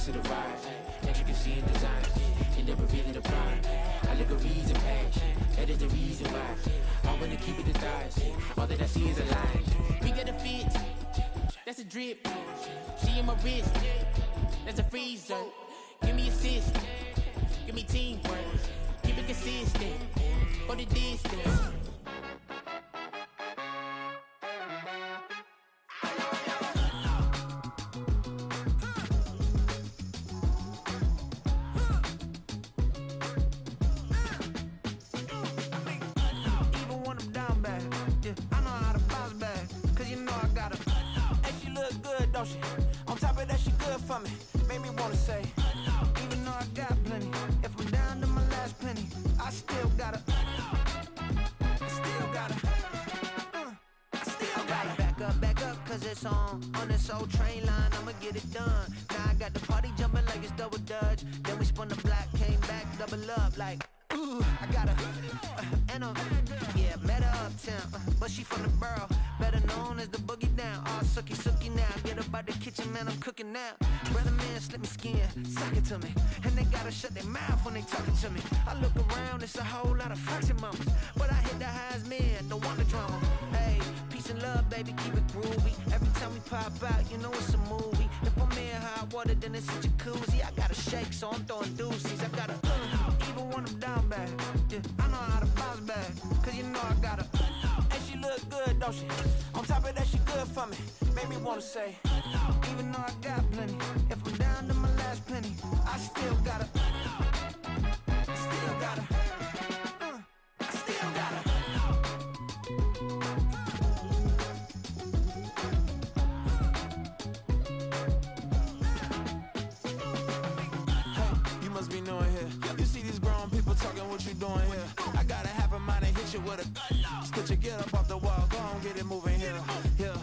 witness to the rise. Intricacy in design, end up revealing the prime. Allegories and passion, that is the reason why I wanna keep it the thighs. All that I see is a line. We got a fit, that's a drip. She in my wrist, that's a freezer. Give me assist, give me teamwork. Keep it consistent, for the distance. On top of that, she good for me. Made me wanna say, even though I got plenty, if I'm down to my last penny, I still gotta, back up, cause it's on this old train line, I'ma get it done. Now I got the party jumping like it's double dutch. Then we spun the block, came back, double up like, ooh, I gotta, and yeah, met her uptown, but she from the borough, better known as the boogie down. All sookie now, get up out the kitchen, man, I'm cooking now. Brother man, slip me skin, suck it to me, and they gotta shut their mouth when they talking to me. I look around, it's a whole lot of foxy mamas, but I hit the highs, man, don't want the drama. Hey, peace and love, baby, keep it groovy. Every time we pop out, you know it's a movie. If I'm in hot water, then it's a jacuzzi. I gotta shake, so I'm throwing deuces. I gotta, even when I'm down bad, yeah, I know how to bounce back, cause you know I gotta, and she look good, don't she? On top of that, she good for me. Made me wanna say, even though I got plenty, if I'm down to my last penny, I still gotta, still gotta. Talking what you doing here. I gotta have a mind to hit you with a split you, get up off the wall, go on, get it moving here. Yeah,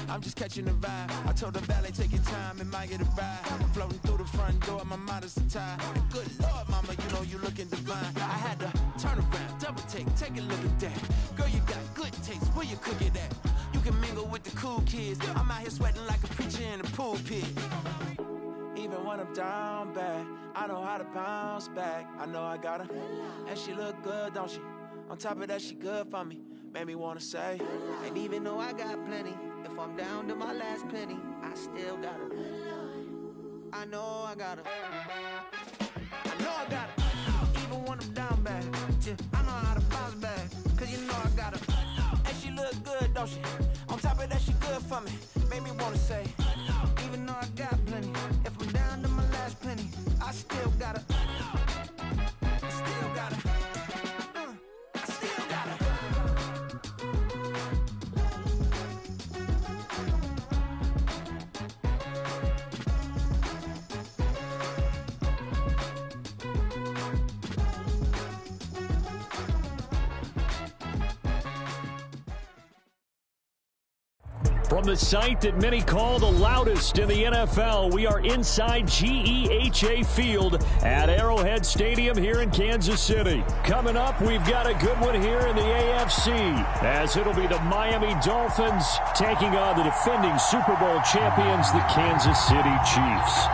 I'm just catching the vibe. I told the valet, take your time, it might get a ride. I'm floating through the front door, my mind is a tie. And good Lord, mama, you know you looking divine. I had to turn around, double take a look at that. Girl, you got good taste, where you cook it at? You can mingle with the cool kids. I'm out here sweating like a preacher in a pool pit. Even when I'm down bad, I know how to bounce back. I know I got her, and she look good, don't she? On top of that, she good for me. Made me wanna say, and even though I got plenty, if I'm down to my last penny, I still got her. I know I got her. I know I got her. Even when I'm down bad, yeah, I know how to bounce back, cause you know I got her. And she look good, don't she? On top of that, she good for me. Made me wanna say, even though I got plenty, if I'm down to my last penny, I still gotta, still gotta, still gotta. From the site that many call the loudest in the NFL, we are inside GEHA Field at Arrowhead Stadium here in Kansas City. Coming up, we've got a good one here in the AFC, as it'll be the Miami Dolphins taking on the defending Super Bowl champions, the Kansas City Chiefs.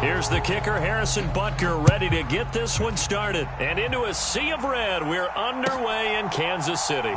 Here's the kicker, Harrison Butker, ready to get this one started. And into a sea of red, we're underway in Kansas City.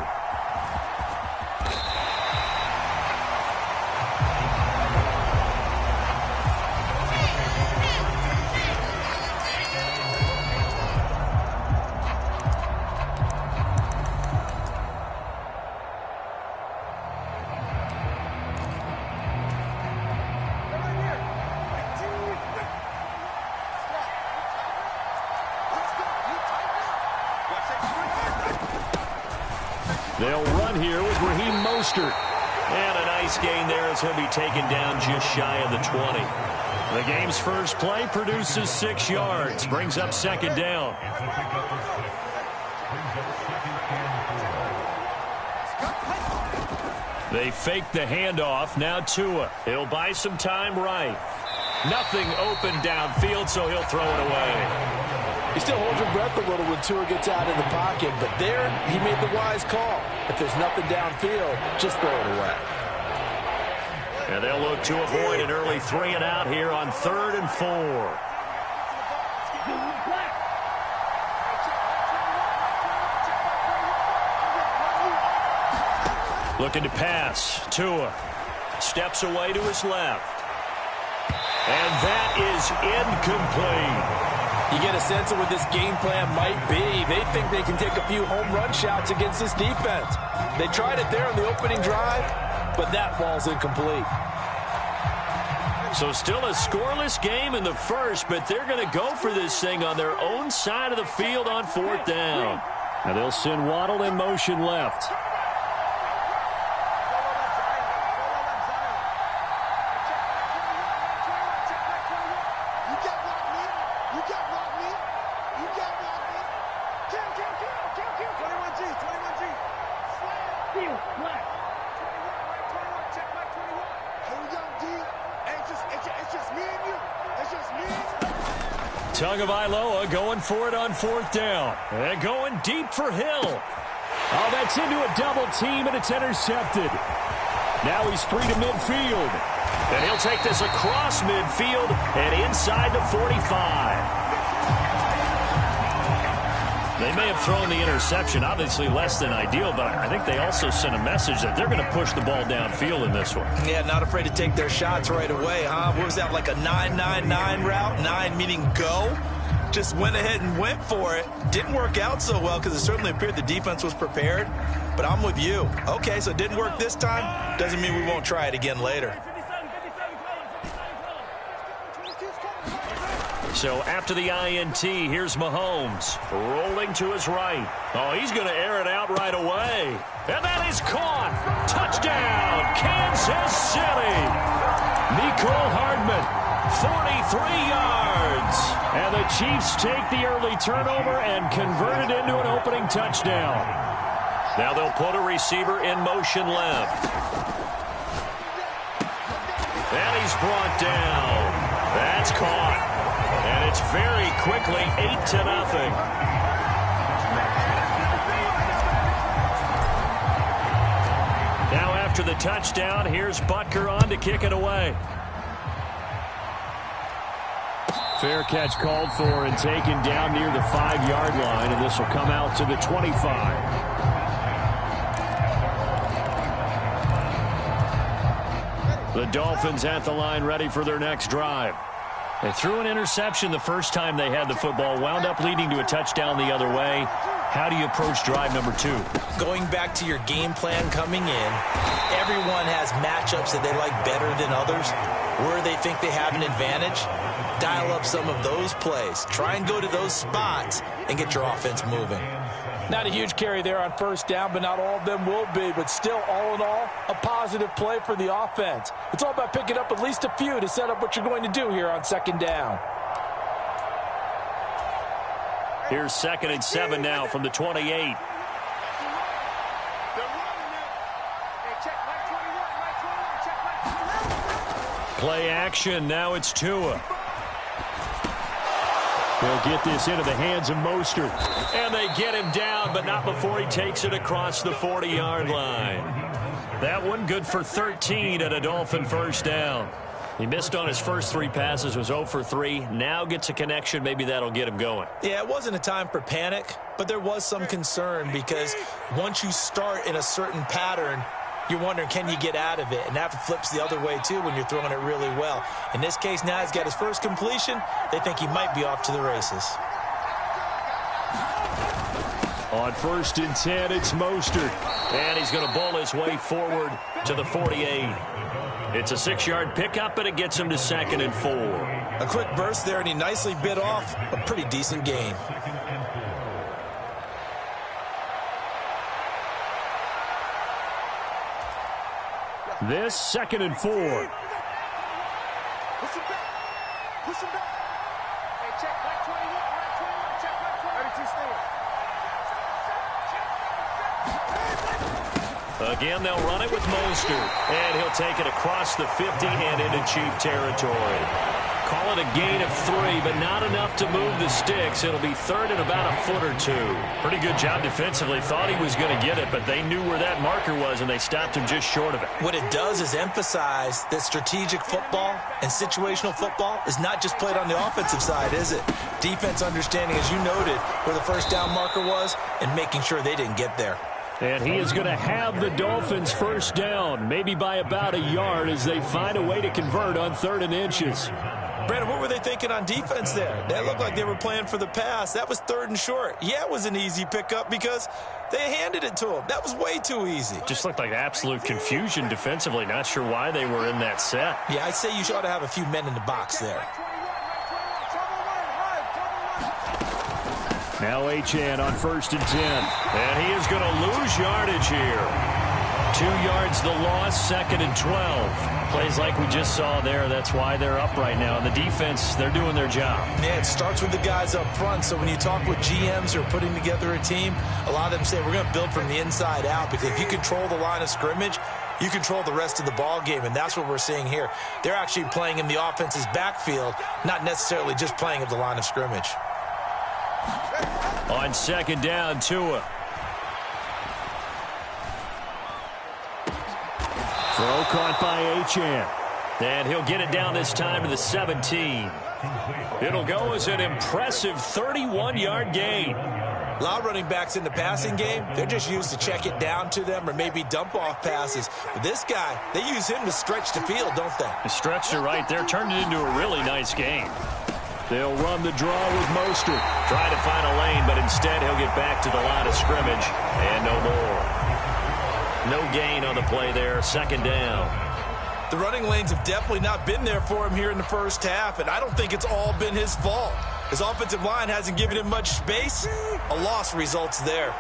They'll run here with Raheem Mostert. And a nice nice gain there as he'll be taken down just shy of the 20. The game's first play produces 6 yards, brings up second down. They fake the handoff. Now Tua. He'll buy some time right. Nothing open downfield, so he'll throw it away. He still holds your breath a little when Tua gets out in the pocket, but there he made the wise call. If there's nothing downfield, just throw it away. And they'll look to avoid an early 3 and out here on 3rd and 4. Looking to pass. Tua steps away to his left. And that is incomplete. You get a sense of what this game plan might be. They think they can take a few home run shots against this defense. They tried it there on the opening drive, but that ball's incomplete. So still a scoreless game in the first, but they're going to go for this thing on their own side of the field on 4th down. Now they'll send Waddle in motion left. Tagovailoa going for it on 4th down. And going deep for Hill. Oh, that's into a double team, and it's intercepted. Now he's free to midfield. And he'll take this across midfield and inside the 45. They may have thrown the interception, obviously less than ideal, but I think they also sent a message that they're going to push the ball downfield in this one. Yeah, not afraid to take their shots right away, huh? What was that, like a 9-9-9 route? 9 meaning go? Just went ahead and went for it. Didn't work out so well because it certainly appeared the defense was prepared. But I'm with you. Okay, so it didn't work this time. Doesn't mean we won't try it again later. So after the INT, here's Mahomes rolling to his right. Oh, he's going to air it out right away. And that is caught. Touchdown, Kansas City. Mecole Hardman, 43 yards. And the Chiefs take the early turnover and convert it into an opening touchdown. Now they'll put a receiver in motion left. And he's brought down. That's caught. And it's very quickly 8-0. Now after the touchdown, here's Butker on to kick it away. Fair catch called for and taken down near the 5-yard line, and this will come out to the 25. The Dolphins at the line ready for their next drive. They threw an interception the first time they had the football, wound up leading to a touchdown the other way. How do you approach drive number 2? Going back to your game plan coming in, everyone has matchups that they like better than others. Where they think they have an advantage, dial up some of those plays. Try and go to those spots and get your offense moving. Not a huge carry there on 1st down, but not all of them will be. But still, all in all, a positive play for the offense. It's all about picking up at least a few to set up what you're going to do here on 2nd down. Here's 2nd and 7 now from the 28. Play action. Now it's Tua. They'll get this into the hands of Mostert. And they get him down, but not before he takes it across the 40-yard line. That one good for 13 at a Dolphin 1st down. He missed on his first 3 passes, was 0 for 3. Now gets a connection. Maybe that'll get him going. Yeah, it wasn't a time for panic, but there was some concern because once you start in a certain pattern, you're wondering, can you get out of it? And that flips the other way, too, when you're throwing it really well. In this case, now he's got his first completion. They think he might be off to the races. On 1st and 10, it's Mostert. And he's going to bowl his way forward to the 48. It's a 6-yard pickup, and it gets him to 2nd and 4. A quick burst there, and he nicely bit off a pretty decent gain. This 2nd and 4. Push him back. Push him back. Hey, check right 21. Right 21. Check right 21. 32 stand. Again, they'll run it with Mostert. And he'll take it across the 50 and into Chief territory. Call it a gain of 3, but not enough to move the sticks. It'll be 3rd and about a foot or 2. Pretty good job defensively. Thought he was going to get it, but they knew where that marker was, and they stopped him just short of it. What it does is emphasize that strategic football and situational football is not just played on the offensive side, is it? Defense understanding, as you noted, where the first down marker was and making sure they didn't get there. And he is going to have the Dolphins first down, maybe by about a yard as they find a way to convert on 3rd and inches. Brandon, what were they thinking on defense there? That looked like they were playing for the pass. That was 3rd and short. Yeah, it was an easy pickup because they handed it to him. That was way too easy. Just looked like absolute confusion defensively. Not sure why they were in that set. Yeah, I'd say you ought to have a few men in the box there. Now Achane on 1st and 10. And he is going to lose yardage here. 2 yards the loss, 2nd and 12. Plays like we just saw there. That's why they're up right now. And the defense, they're doing their job. Yeah, it starts with the guys up front. So when you talk with GMs who are putting together a team, a lot of them say we're going to build from the inside out, because if you control the line of scrimmage, you control the rest of the ball game, and that's what we're seeing here. They're actually playing in the offense's backfield, not necessarily just playing at the line of scrimmage. On 2nd down, Tua. Throw caught by Achane. And he'll get it down this time to the 17. It'll go as an impressive 31-yard gain. A lot of running backs in the passing game, they're just used to check it down to them or maybe dump off passes. But this guy, they use him to stretch the field, don't they? He stretched it right there, turned it into a really nice game. They'll run the draw with Mostert. Try to find a lane, but instead he'll get back to the line of scrimmage. And no more. No gain on the play there, 2nd down. The running lanes have definitely not been there for him here in the first half, and I don't think it's all been his fault. His offensive line hasn't given him much space. A loss results there.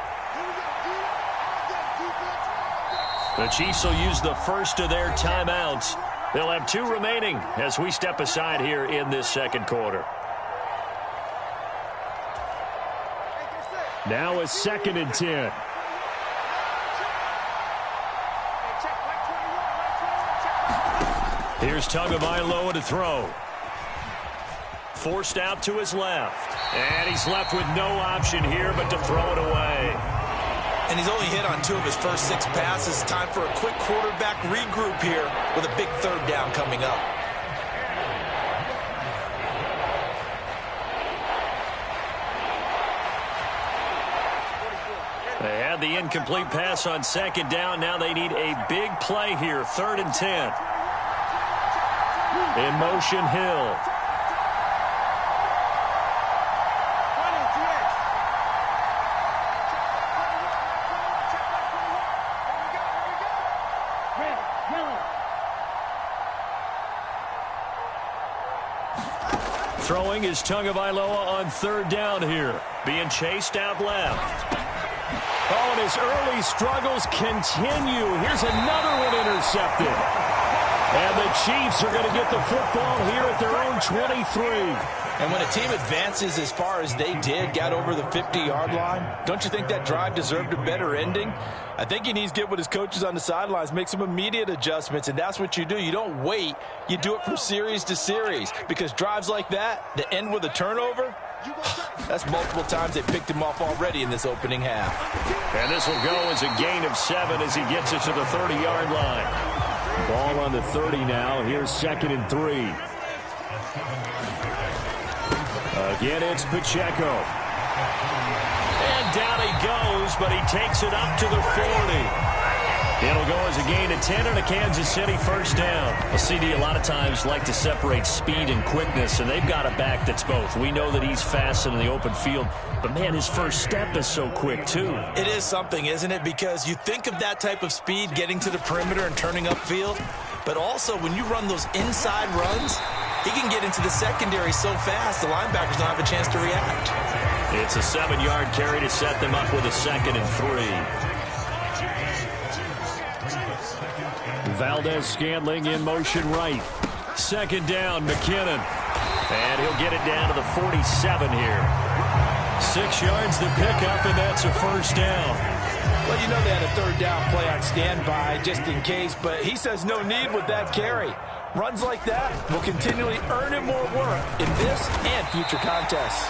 The Chiefs will use the first of their timeouts. They'll have 2 remaining as we step aside here in this 2nd quarter. Now a 2nd and 10. Here's Tagovailoa to throw. Forced out to his left. And he's left with no option here but to throw it away. And he's only hit on 2 of his first 6 passes. Time for a quick quarterback regroup here with a big 3rd down coming up. They had the incomplete pass on 2nd down. Now they need a big play here. 3rd and 10. In motion, Hill. Throwing is Tagovailoa on 3rd down here. Being chased out left. Oh, and his early struggles continue. Here's another one intercepted. And the Chiefs are going to get the football here at their own 23. And when a team advances as far as they did, got over the 50-yard line, don't you think that drive deserved a better ending? I think he needs to get with his coaches on the sidelines, make some immediate adjustments, and that's what you do. You don't wait. You do it from series to series, because drives like that end with a turnover, that's multiple times they picked him off already in this opening half. And this will go as a gain of 7 as he gets it to the 30-yard line. Ball on the 30 now. Here's 2nd and 3. Again, it's Pacheco. And down he goes, but he takes it up to the 40. It'll go as a gain of 10 and a Kansas City first down. A CD a lot of times like to separate speed and quickness, and they've got a back that's both. We know that he's fast in the open field, but, man, his first step is so quick, too. It is something, isn't it? Because you think of that type of speed getting to the perimeter and turning upfield, but also when you run those inside runs, he can get into the secondary so fast the linebackers don't have a chance to react. It's a 7-yard carry to set them up with a 2nd and 3. Valdez-Scantling in motion right. Second down, McKinnon. And he'll get it down to the 47 here. 6 yards the pickup, and that's a first down. Well, you know they had a third down play on standby just in case, but he says no need with that carry. Runs like that will continually earn him more work in this and future contests.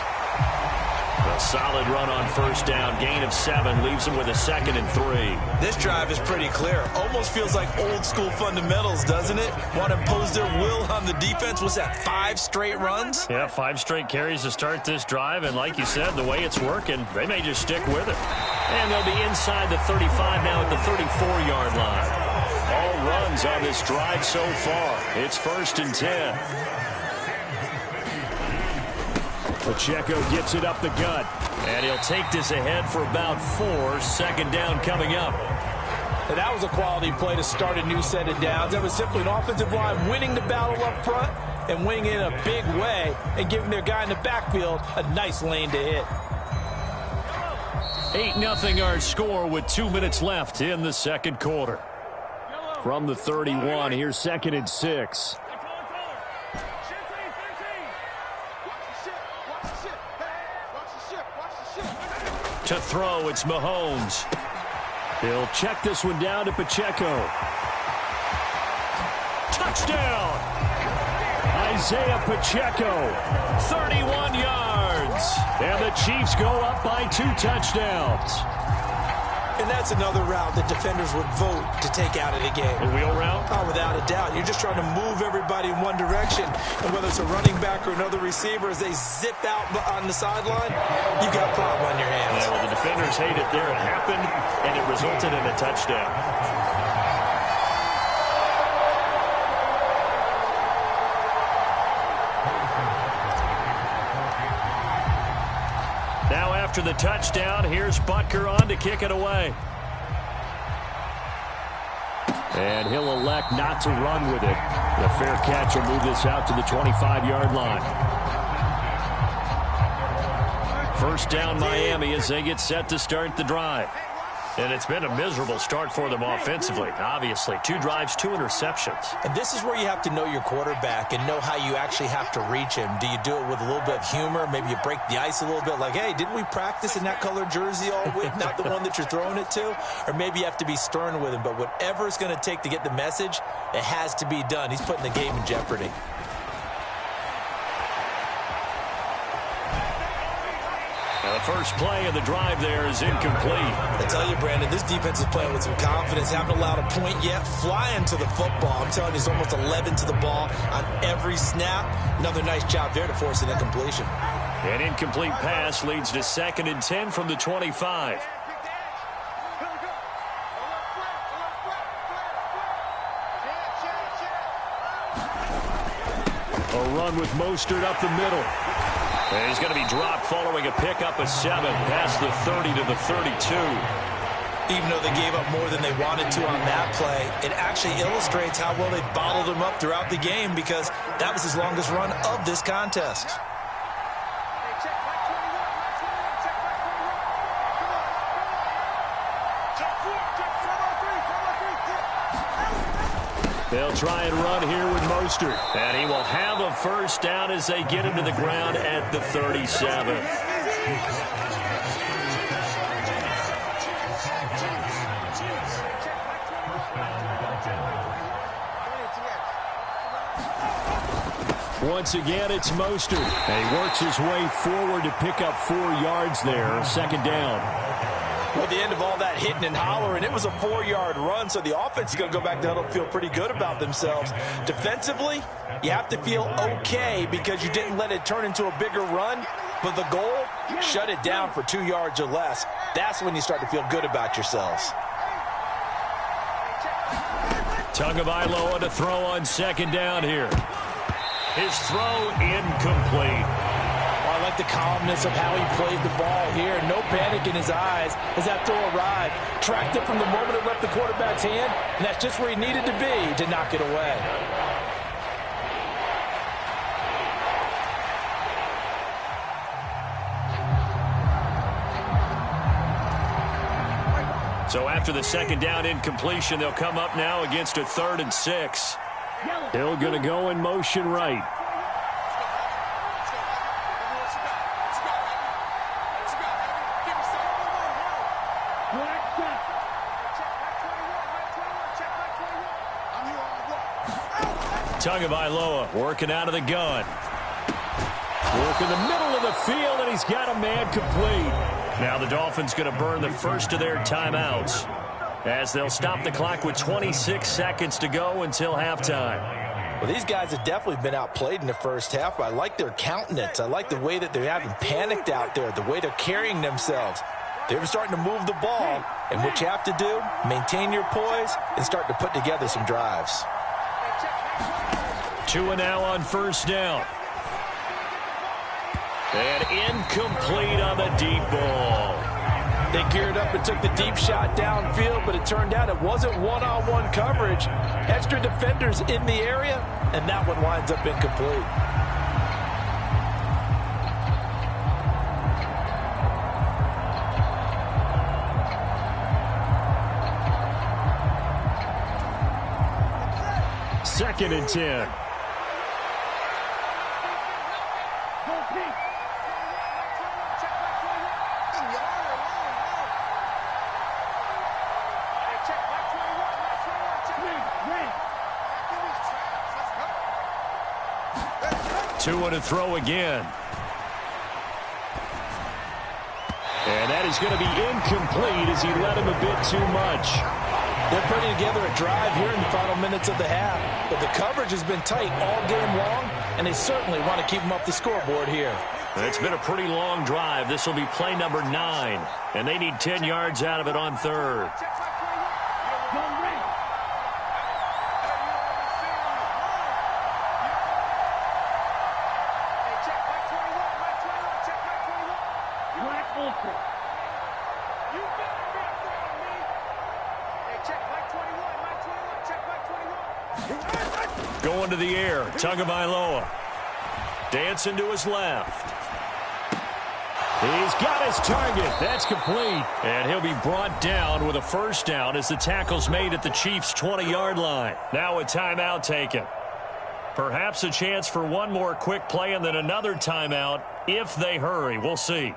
A solid run on first down. Gain of 7 leaves him with a 2nd and 3. This drive is pretty clear. Almost feels like old school fundamentals, doesn't it? Want to impose their will on the defense. Was that 5 straight runs? Yeah, 5 straight carries to start this drive. And like you said, the way it's working, they may just stick with it. And they'll be inside the 35 now at the 34-yard line. All runs on this drive so far. It's 1st and 10. Pacheco gets it up the gut. And he'll take this ahead for about 4. Second down coming up. And that was a quality play to start a new set of downs. That was simply an offensive line winning the battle up front and winning it in a big way and giving their guy in the backfield a nice lane to hit. 8-0 our score with 2 minutes left in the second quarter. From the 31, here's 2nd and 6. To throw, it's Mahomes. He'll check this one down to Pacheco. Touchdown! Isaiah Pacheco, 31 yards. And the Chiefs go up by 2 touchdowns. And that's another route that defenders would vote to take out of the game. A wheel route? Oh, without a doubt. You're just trying to move everybody in one direction. And whether it's a running back or another receiver, as they zip out on the sideline, you've got a problem on your hands. Yeah, well, the defenders hate it there. It happened, and it resulted in a touchdown. Now after the touchdown, here's Butker on to kick it away. And he'll elect not to run with it. The fair catch will move this out to the 25-yard line. First down Miami as they get set to start the drive. And it's been a miserable start for them offensively. Obviously, 2 drives, 2 interceptions. And this is where you have to know your quarterback and know how you actually have to reach him. Do you do it with a little bit of humor? Maybe you break the ice a little bit like, hey, didn't we practice in that color jersey all week? Not the one that you're throwing it to? Or maybe you have to be stern with him. But whatever it's going to take to get the message, it has to be done. He's putting the game in jeopardy. The first play of the drive there is incomplete. I tell you, Brandon, this defense is playing with some confidence. Haven't allowed a point yet. Flying to the football. I'm telling you, it's almost 11 to the ball on every snap. Another nice job there to force an incompletion. An incomplete pass leads to 2nd and 10 from the 25. A run with Mostert up the middle. And he's going to be dropped following a pickup of 7 past the 30 to the 32. Even though they gave up more than they wanted to on that play, it actually illustrates how well they bottled him up throughout the game because that was his longest run of this contest. They'll try and run here with Mostert. And he will have a first down as they get him to the ground at the 37. Once again, it's Mostert. And he works his way forward to pick up 4 yards there. Second down. Well, at the end of all that hitting and hollering, it was a 4-yard run, so the offense is going to go back down and feel pretty good about themselves. Defensively, you have to feel okay because you didn't let it turn into a bigger run, but the goal, shut it down for 2 yards or less. That's when you start to feel good about yourselves. Tagovailoa to throw on second down here. His throw incomplete. I like the calmness of how he played the ball here. No panic in his eyes as that throw arrived. Tracked it from the moment it left the quarterback's hand, and that's just where he needed to be to knock it away. So after the second down incompletion, they'll come up now against a 3rd and 6. Hill going to go in motion right. Tagovailoa working out of the gun. Working the middle of the field, and he's got a man complete. Now the Dolphins going to burn the first of their timeouts as they'll stop the clock with 26 seconds to go until halftime. Well, these guys have definitely been outplayed in the first half, but I like their countenance. I like the way that they haven't panicked out there, the way they're carrying themselves. They're starting to move the ball, and what you have to do, maintain your poise and start to put together some drives. Tua now on first down. And incomplete on the deep ball. They geared up and took the deep shot downfield, but it turned out it wasn't one-on-one coverage. Extra defenders in the area, and that one winds up incomplete. Second and 10. Tua to throw again. And that is going to be incomplete as he led him a bit too much. They're putting together a drive here in the final minutes of the half, but the coverage has been tight all game long, and they certainly want to keep them up the scoreboard here. It's been a pretty long drive. This will be play number 9, and they need 10 yards out of it on 3rd. Going to the air, Tagovailoa. Dancing to his left. He's got his target. That's complete. And he'll be brought down with a first down as the tackle's made at the Chiefs' 20-yard line. Now a timeout taken. Perhaps a chance for one more quick play and then another timeout if they hurry. We'll see.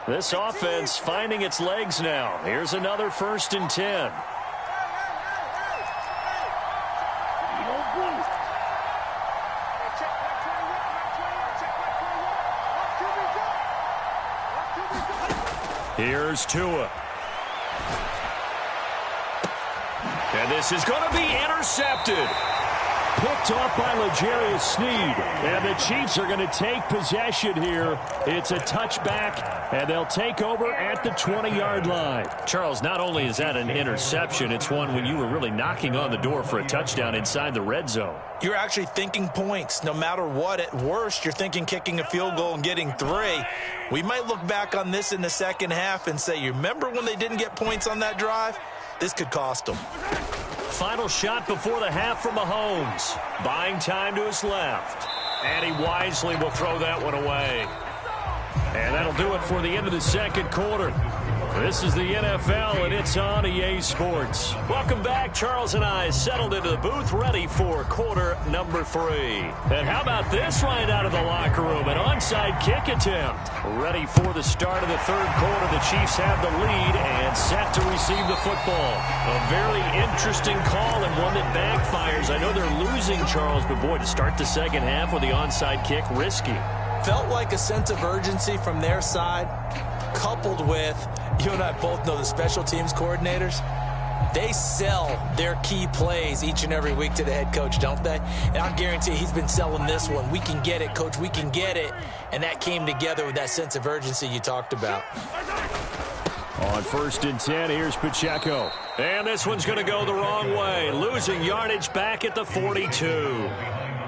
This offense finding its legs now. Here's another 1st and 10. Here's Tua. And this is going to be intercepted. Picked off by L'Jarius Sneed. And the Chiefs are going to take possession here. It's a touchback, and they'll take over at the 20-yard line. Charles, not only is that an interception, it's one when you were really knocking on the door for a touchdown inside the red zone. You're actually thinking points. No matter what, at worst, you're thinking kicking a field goal and getting 3. We might look back on this in the second half and say, you remember when they didn't get points on that drive? This could cost them. Final shot before the half from Mahomes. Buying time to his left. And he wisely will throw that one away. And that'll do it for the end of the second quarter. This is the NFL, and it's on EA Sports. Welcome back. Charles and I settled into the booth, ready for quarter number 3. And how about this right out of the locker room? An onside kick attempt. Ready for the start of the third quarter. The Chiefs have the lead and set to receive the football. A very interesting call and one that backfires. I know they're losing, Charles, but boy, to start the second half with the onside kick, risky. Felt like a sense of urgency from their side, coupled with, you and I both know the special teams coordinators, they sell their key plays each and every week to the head coach, don't they? And I guarantee he's been selling this one. We can get it, coach, we can get it. And that came together with that sense of urgency you talked about. On 1st and 10, here's Pacheco. And this one's going to go the wrong way. Losing yardage back at the 42.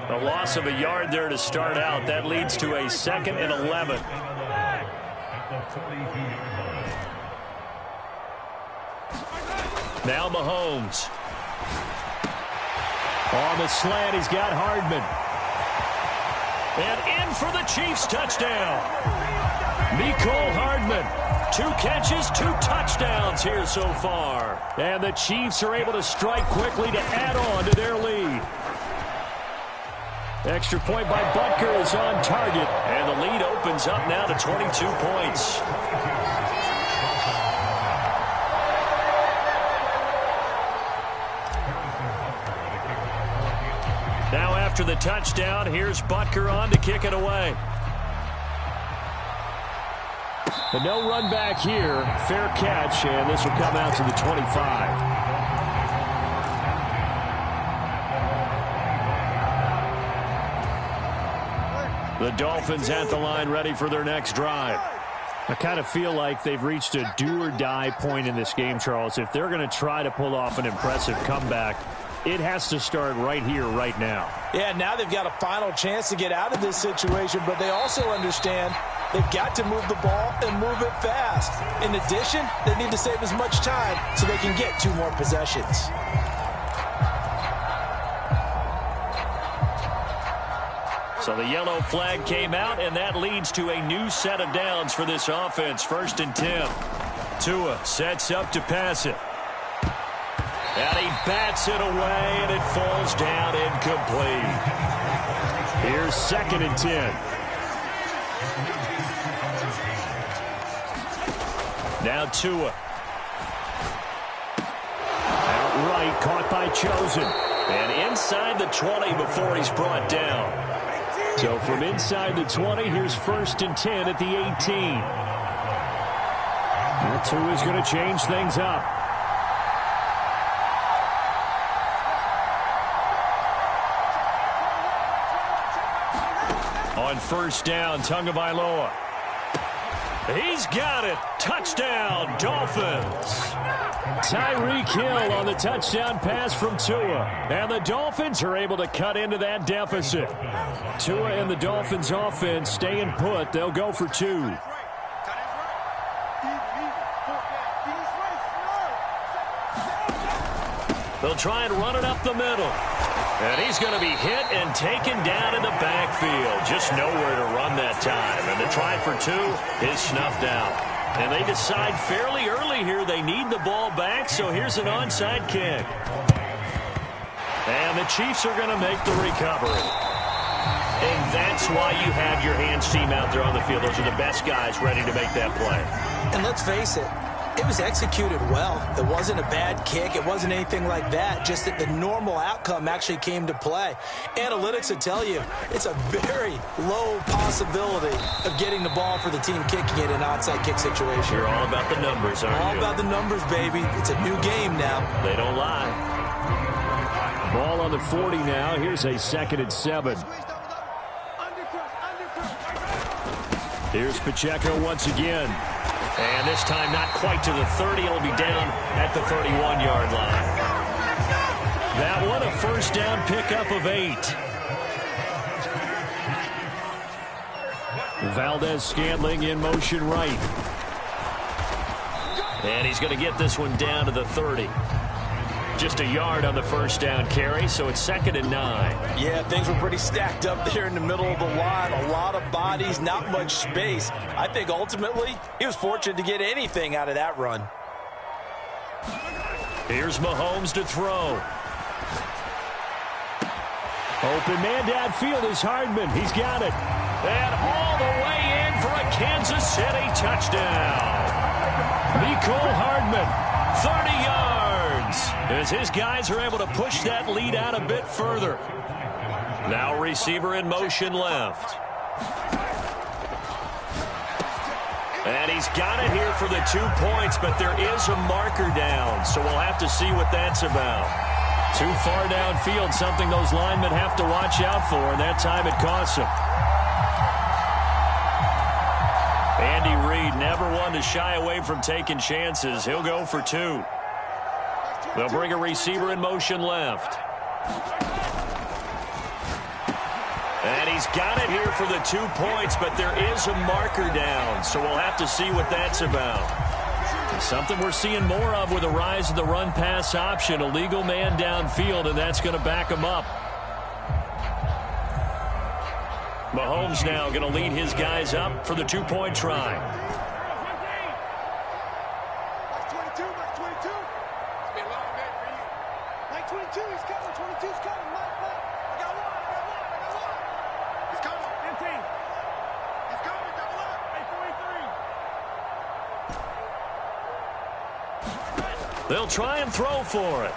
A loss of a yard there to start out. That leads to a 2nd and 11. Now Mahomes. On the slant, he's got Hardman. And in for the Chiefs touchdown. Mecole Hardman. 2 catches, 2 touchdowns here so far. And the Chiefs are able to strike quickly to add on to their lead. Extra point by Butker is on target. And the lead opens up now to 22 points. Now after the touchdown, here's Butker on to kick it away. But no run back here. Fair catch, and this will come out to the 25. The Dolphins at the line ready for their next drive. I kind of feel like they've reached a do-or-die point in this game, Charles. If they're going to try to pull off an impressive comeback, it has to start right here, right now. Yeah, now they've got a final chance to get out of this situation, but they also understand they've got to move the ball and move it fast. In addition, they need to save as much time so they can get 2 more possessions. So the yellow flag came out, and that leads to a new set of downs for this offense. 1st and 10. Tua sets up to pass it. And he bats it away, and it falls down incomplete. Here's 2nd and 10. Now Tua. Outright caught by Chosen. And inside the 20 before he's brought down. So from inside the 20, here's 1st and 10 at the 18. Now Tua's going to change things up. On 1st down, Tagovailoa. He's got it. Touchdown, Dolphins. Tyreek Hill on the touchdown pass from Tua. And the Dolphins are able to cut into that deficit. Tua and the Dolphins offense staying put. They'll go for 2. They'll try and run it up the middle. And he's going to be hit and taken down in the backfield. Just nowhere to run that time. And the try for 2 is snuffed out. And they decide fairly early here they need the ball back, so here's an onside kick. And the Chiefs are going to make the recovery. And that's why you have your hands team out there on the field. Those are the best guys ready to make that play. And let's face it, it was executed well. It wasn't a bad kick. It wasn't anything like that. Just that the normal outcome actually came to play. Analytics will tell you it's a very low possibility of getting the ball for the team kicking it in an onside kick situation. You're all about the numbers, aren't you? All about the numbers, baby. It's a new game now. They don't lie. Ball on the 40 now. Here's a 2nd and 7. Here's Pacheco once again. And this time not quite to the 30. It'll be down at the 31-yard line. That one a 1st down pickup of 8. Valdez-Scantling in motion right. And he's going to get this one down to the 30. Just a yard on the 1st down carry, so it's 2nd and 9. Yeah, things were pretty stacked up there in the middle of the line. A lot of bodies, not much space. I think ultimately he was fortunate to get anything out of that run. Here's Mahomes to throw. Open man downfield is Hardman. He's got it. And all the way in for a Kansas City touchdown. Mecole Hardman, 30 yards. As his guys are able to push that lead out a bit further. Now receiver in motion left. And he's got it here for the 2 points, but there is a marker down, so we'll have to see what that's about. Too far downfield, something those linemen have to watch out for, and that time it costs them. Andy Reid never one to shy away from taking chances. He'll go for 2. They'll bring a receiver in motion left. And he's got it here for the 2 points, but there is a marker down, so we'll have to see what that's about. Something we're seeing more of with the rise of the run-pass option. A legal man downfield, and that's going to back him up. Mahomes now going to lead his guys up for the two-point try. Mike 22, Mike 22. It's been a long day for you. Mike 22, he's coming. 22's coming. Mike. I got one. He's coming. 15. He's coming. Double up. 843. They'll try and throw for it.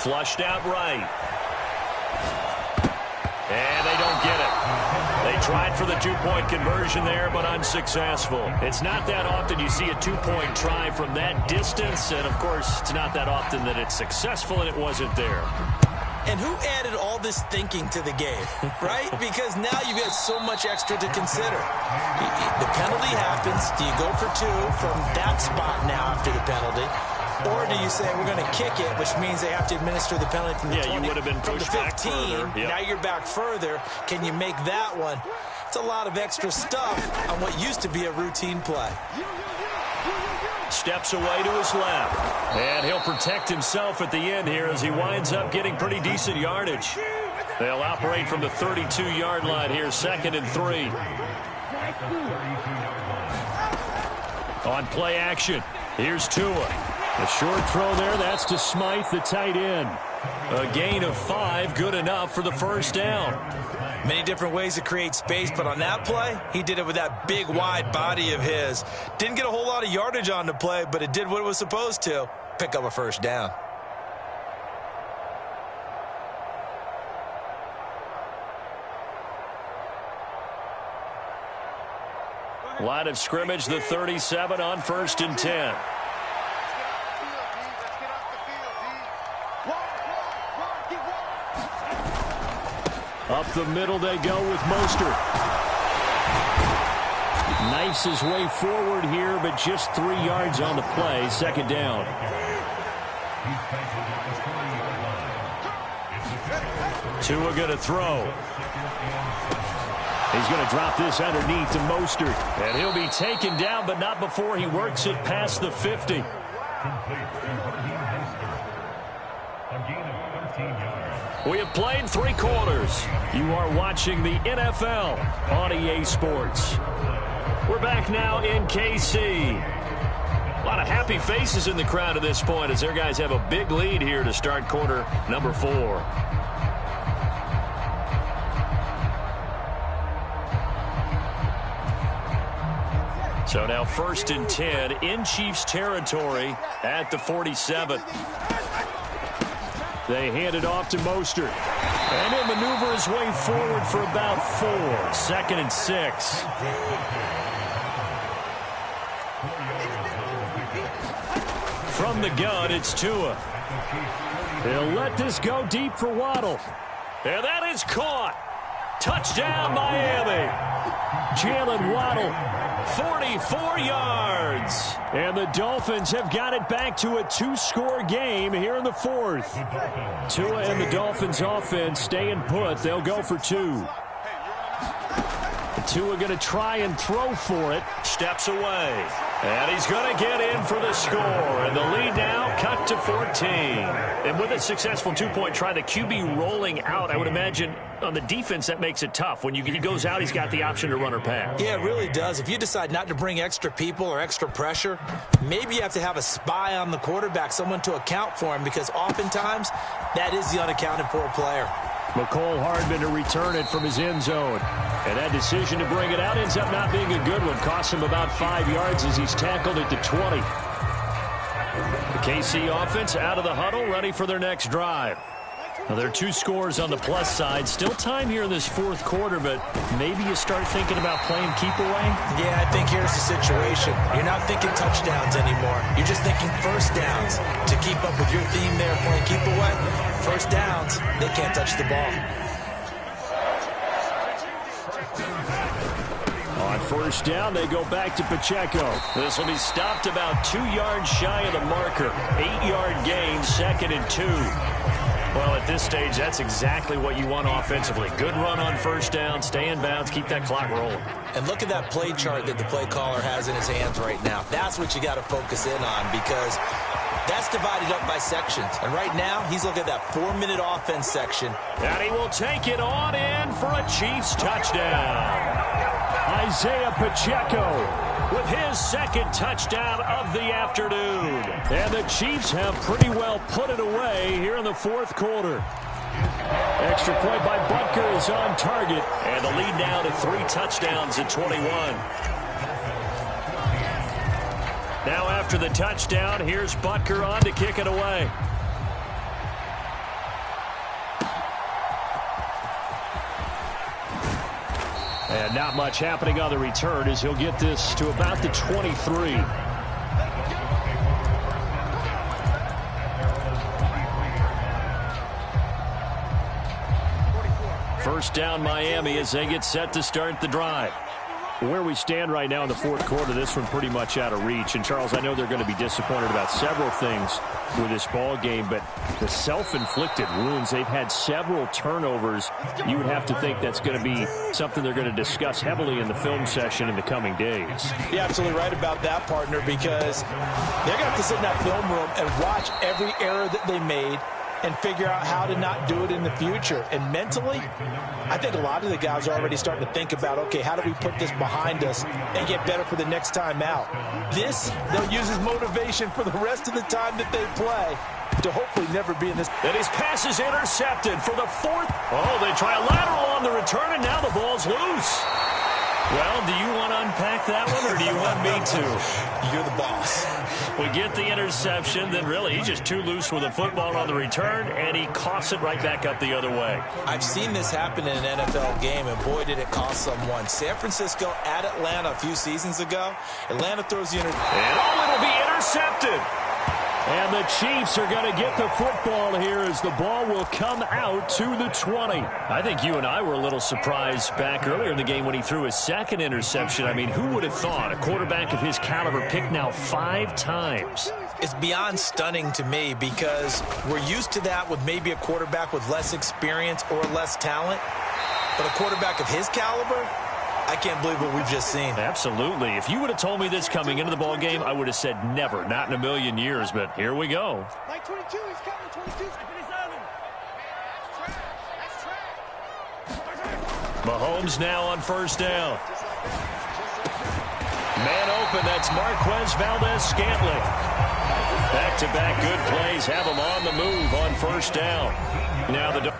Flushed out right. And they don't get it. They tried for the two-point conversion there, but unsuccessful. It's not that often you see a two-point try from that distance, and, of course, it's not that often that it's successful, and it wasn't there. And who added all this thinking to the game, right? Because now you've got so much extra to consider. The penalty happens. Do you go for two from that spot now after the penalty? Or do you say we're going to kick it, which means they have to administer the penalty from the 20, you would have been from the pushed back 15. further. Yep. Now you're back further. Can you make that one? It's a lot of extra stuff on what used to be a routine play. Steps away to his left. And he'll protect himself at the end here as he winds up getting pretty decent yardage. They'll operate from the 32-yard line here, 2nd and 3. On play action, here's Tua. A short throw there, that's to Smythe, the tight end. A gain of 5, good enough for the first down. Many different ways to create space, but on that play, he did it with that big, wide body of his. Didn't get a whole lot of yardage on the play, but it did what it was supposed to. Pick up a first down. Line of scrimmage, the 37 on 1st and 10. Up the middle they go with Mostert. Knifes his way forward here, but just 3 yards on the play. 2nd down. Tua going to throw. He's going to drop this underneath to Mostert. And he'll be taken down, but not before he works it past the 50. We have played 3 quarters. You are watching the NFL on EA Sports. We're back now in KC. A lot of happy faces in the crowd at this point as their guys have a big lead here to start quarter number 4. So now 1st and 10 in Chiefs territory at the 47. They hand it off to Mostert. And he'll maneuver his way forward for about 4. 2nd and 6. From the gun, it's Tua. He'll let this go deep for Waddle. And that is caught. Touchdown, Miami. Jalen Waddle, 44 yards. And the Dolphins have got it back to a 2-score game here in the 4th. Tua and the Dolphins offense staying put. They'll go for 2. Tua going to try and throw for it. Steps away. And he's going to get in for the score. And the lead now cut to 14. And with a successful 2-point try, the QB rolling out, I would imagine on the defense that makes it tough. When he goes out, he's got the option to run or pass. Yeah, it really does. If you decide not to bring extra people or extra pressure, maybe you have to have a spy on the quarterback, someone to account for him, because oftentimes that is the unaccounted for player. McCole Hardman to return it from his end zone. And that decision to bring it out ends up not being a good one. Costs him about 5 yards as he's tackled at the 20. The KC offense out of the huddle, ready for their next drive. Now, there are 2 scores on the plus side. Still time here in this 4th quarter, but maybe you start thinking about playing keep away? Yeah, I think here's the situation. You're not thinking touchdowns anymore. You're just thinking first downs. To keep up with your theme there, playing keep away, first downs, they can't touch the ball. On 1st down, they go back to Pacheco. This will be stopped about 2 yards shy of the marker. 8-yard gain, 2nd and 2. Well, at this stage, that's exactly what you want offensively. Good run on first down, stay in bounds, keep that clock rolling. And look at that play chart that the play caller has in his hands right now. That's what you got to focus in on, because that's divided up by sections. And right now, he's looking at that 4-minute offense section. And he will take it on in for a Chiefs touchdown. Isaiah Pacheco with his second touchdown of the afternoon. And the Chiefs have pretty well put it away here in the fourth quarter. Extra point by Butker is on target. And the lead now to 3 touchdowns at 21. Now after the touchdown, here's Butker on to kick it away. And not much happening on the return as he'll get this to about the 23. First down Miami as they get set to start the drive. Where we stand right now in the fourth quarter, this one pretty much out of reach. And, Charles, I know they're going to be disappointed about several things with this ball game, but the self-inflicted wounds, they've had several turnovers. You would have to think that's going to be something they're going to discuss heavily in the film session in the coming days. You're absolutely right about that, partner, because they're going to have to sit in that film room and watch every error that they made and figure out how to not do it in the future. And mentally, I think a lot of the guys are already starting to think about, okay, how do we put this behind us and get better for the next time out? This, they'll use as motivation for the rest of the time that they play to hopefully never be in this. And his pass is intercepted for the fourth. Oh, they try a lateral on the return, and now the ball's loose. Well, do you want to unpack that one, or do you want me to? You're the boss. We get the interception, then really he's just too loose with the football on the return, and he coughs it right back up the other way. I've seen this happen in an NFL game, and boy, did it cost someone. San Francisco at Atlanta a few seasons ago. Atlanta throws the interception. And it'll be intercepted. And the Chiefs are going to get the football here as the ball will come out to the 20. I think you and I were a little surprised back earlier in the game when he threw his second interception. I mean, who would have thought a quarterback of his caliber picked now 5 times? It's beyond stunning to me, because we're used to that with maybe a quarterback with less experience or less talent. But a quarterback of his caliber, I can't believe what we've just seen. Absolutely. If you would have told me this coming into the ball game, I would have said never, not in a million years. But here we go. Like 22, he's coming. 22's Mahomes now on first down. Man open, that's Marquez Valdez-Scantling. Back-to-back good plays have him on the move on first down. Now the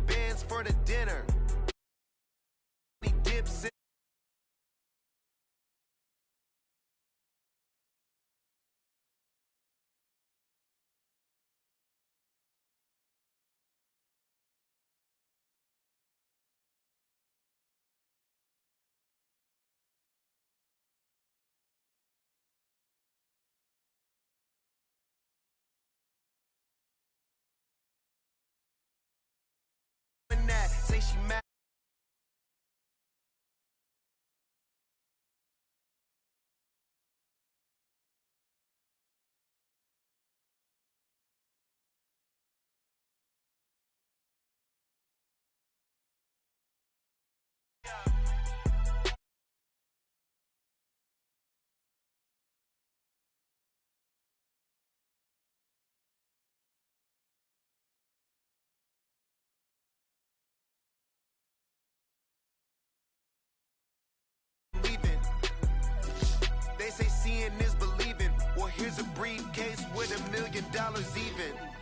bands for the dinner. He dips in. Say she mad. Seeing is believing. Well, here's a briefcase with $1 million even.